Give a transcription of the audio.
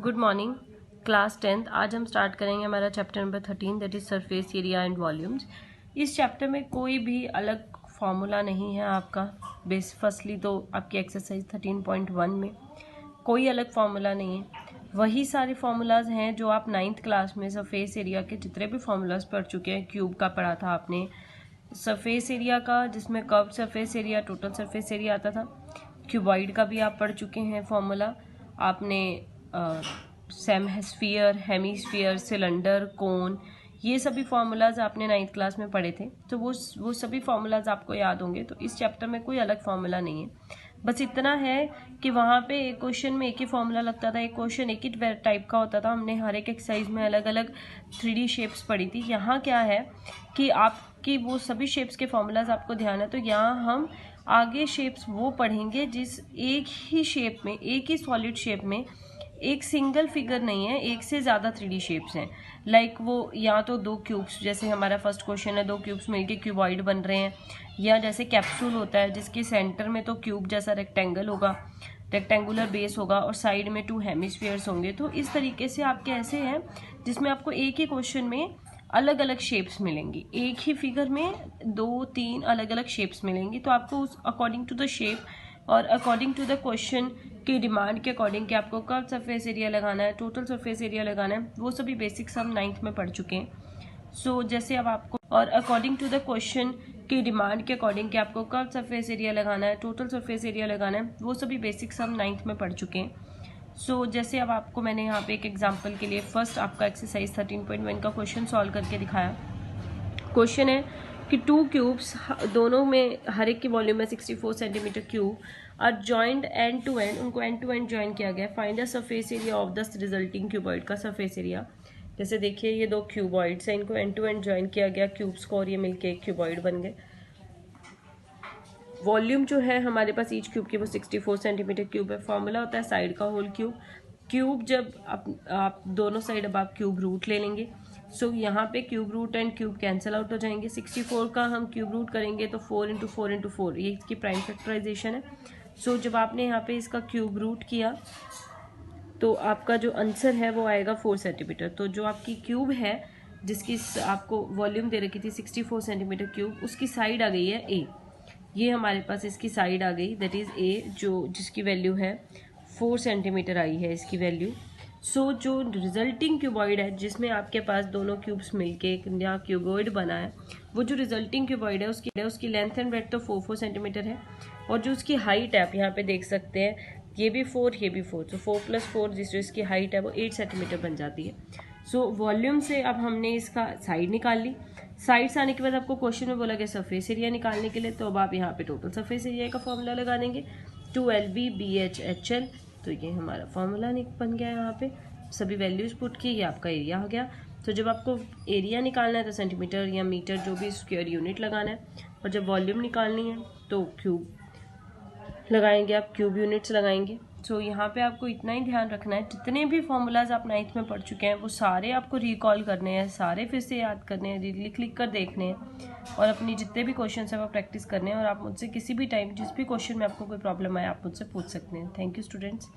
Good morning class 10th। आज हम start करेंगे हमारा chapter number 13 that is surface area and volumes. इस चैप्टर में कोई भी अलग फॉर्मूला नहीं है आपका। फर्स्टली तो आपकी एक्सरसाइज 13.1 में कोई अलग फार्मूला नहीं है, वही सारे फार्मूलाज हैं जो आप 9th क्लास में सरफेस एरिया के जितने भी फार्मूलाज पढ़ चुके हैं। क्यूब का पढ़ा था आपने, सरफेस एरिया का जिसमें curve surface area, total surface area आता था। क्यूबॉइड का भी आप पढ़ चुके हैं फॉर्मूला। आपने सेमस्फीयर, हेमीस्फीयर, सिलेंडर, कोन, ये सभी फार्मूलाज आपने 9th क्लास में पढ़े थे, तो वो सभी फार्मूलाज आपको याद होंगे। तो इस चैप्टर में कोई अलग फार्मूला नहीं है, बस इतना है कि वहाँ पे एक क्वेश्चन में एक ही फार्मूला लगता था, एक क्वेश्चन एक ही टाइप का होता था। हमने हर एक एक्सरसाइज में अलग अलग 3D शेप्स पढ़ी थी। यहाँ क्या है कि आपकी वो सभी शेप्स के फार्मूलाज आपको ध्यान है, तो यहाँ हम आगे शेप्स वो पढ़ेंगे जिस एक ही शेप में, एक ही सॉलिड शेप में एक सिंगल फिगर नहीं है, एक से ज़्यादा 3D शेप्स हैं। लाइक वो या तो दो क्यूब्स, जैसे हमारा फर्स्ट क्वेश्चन है, दो क्यूब्स मिलके क्यूबॉइड बन रहे हैं, या जैसे कैप्सूल होता है जिसके सेंटर में तो क्यूब जैसा रेक्टेंगल होगा, रेक्टेंगुलर बेस होगा और साइड में 2 हेमिस्फीयर्स होंगे। तो इस तरीके से आपके ऐसे हैं जिसमें आपको एक ही क्वेश्चन में अलग अलग शेप्स मिलेंगी, एक ही फिगर में 2-3 अलग अलग शेप्स मिलेंगी। तो आपको उस अकॉर्डिंग टू द शेप और अकॉर्डिंग टू द क्वेश्चन की डिमांड के अकॉर्डिंग कि आपको कर्व सरफेस एरिया लगाना है, टोटल सरफेस एरिया लगाना है, वो सभी बेसिक्स हम 9th में पढ़ चुके हैं। सो जैसे अब आपको और अकॉर्डिंग टू द क्वेश्चन की डिमांड के अकॉर्डिंग कि आपको कर्व सरफेस एरिया लगाना है, टोटल सरफेस एरिया लगाना है, वो सभी बेसिक्स हम 9th में पढ़ चुके हैं। सो जैसे अब आपको मैंने यहाँ पे एक एग्जाम्पल के लिए फर्स्ट आपका एक्सरसाइज 13.1 का क्वेश्चन सॉल्व करके दिखाया। क्वेश्चन है कि 2 क्यूब्स, दोनों में हर एक की वॉल्यूम है 64 centimetre cube, are joint end to end, उनको एंड टू एंड ज्वाइन किया गया। Find the surface area of the resulting cuboid का सरफेस एरिया। जैसे देखिए ये 2 क्यूबॉइड्स हैं, इनको एंड टू एंड ज्वाइन किया गया क्यूब्स को, और ये मिलके एक क्यूबॉइड बन गए। वॉल्यूम जो है हमारे पास ईच क्यूब की वो 64 सेंटीमीटर क्यूब है। फॉर्मूला होता है साइड का होल क्यूब। क्यूब जब आप दोनों साइड अब आप क्यूब रूट ले लेंगे, सो यहाँ पे cube root and cube cancel out हो जाएंगे। 64 का हम क्यूब रूट करेंगे तो 4 × 4 × 4, ये इसकी प्राइम फैक्टराइजेशन है। सो जब आपने यहाँ पे इसका क्यूब रूट किया तो आपका जो आंसर है वो आएगा 4 सेंटीमीटर। तो जो आपकी क्यूब है जिसकी आपको वॉल्यूम दे रखी थी 64 सेंटीमीटर क्यूब, उसकी साइड आ गई है ए। ये हमारे पास इसकी साइड आ गई, दैट इज़ ए, जो जिसकी वैल्यू है 4 सेंटीमीटर आई है इसकी वैल्यू। सो जो रिजल्टिंग क्यूबॉइड है जिसमें आपके पास दोनों क्यूब्स मिलके एक नया क्यूबॉइड बना है, वो जो रिजल्टिंग क्यूबॉइड है उसकी लेंथ एंड ब्रेड्थ तो 4 सेंटीमीटर है, और जो उसकी हाइट है आप यहाँ पे देख सकते हैं, ये भी 4 ये भी 4, तो 4 + 4 जिस इसकी हाइट है वो 8 सेंटीमीटर बन जाती है। सो वॉल्यूम से अब हमने इसका साइड निकाल ली। साइड से आने के बाद आपको क्वेश्चन में बोला गया सरफेस एरिया निकालने के लिए, तो अब आप यहाँ पे टोटल सरफेस एरिया का फॉर्मूला लगा देंगे 2LB BH HL। तो ये हमारा फॉर्मूला बन गया। यहाँ पे सभी वैल्यूज पुट की, ये आपका एरिया हो गया। तो जब आपको एरिया निकालना है तो सेंटीमीटर या मीटर जो भी स्क्वायर यूनिट लगाना है, और जब वॉल्यूम निकालनी है तो क्यूब लगाएंगे, आप क्यूब यूनिट्स लगाएंगे। सो यहाँ पे आपको इतना ही ध्यान रखना है, जितने भी फॉर्मूलाज आप 9th में पढ़ चुके हैं वो सारे आपको रिकॉल करने हैं, सारे फिर से याद करने हैं, लिख कर देखने हैं, और अपनी जितने भी क्वेश्चन है वो प्रैक्टिस करने हैं। और आप मुझसे किसी भी टाइम जिस भी क्वेश्चन में आपको कोई प्रॉब्लम आए आप मुझसे पूछ सकते हैं। Thank you students.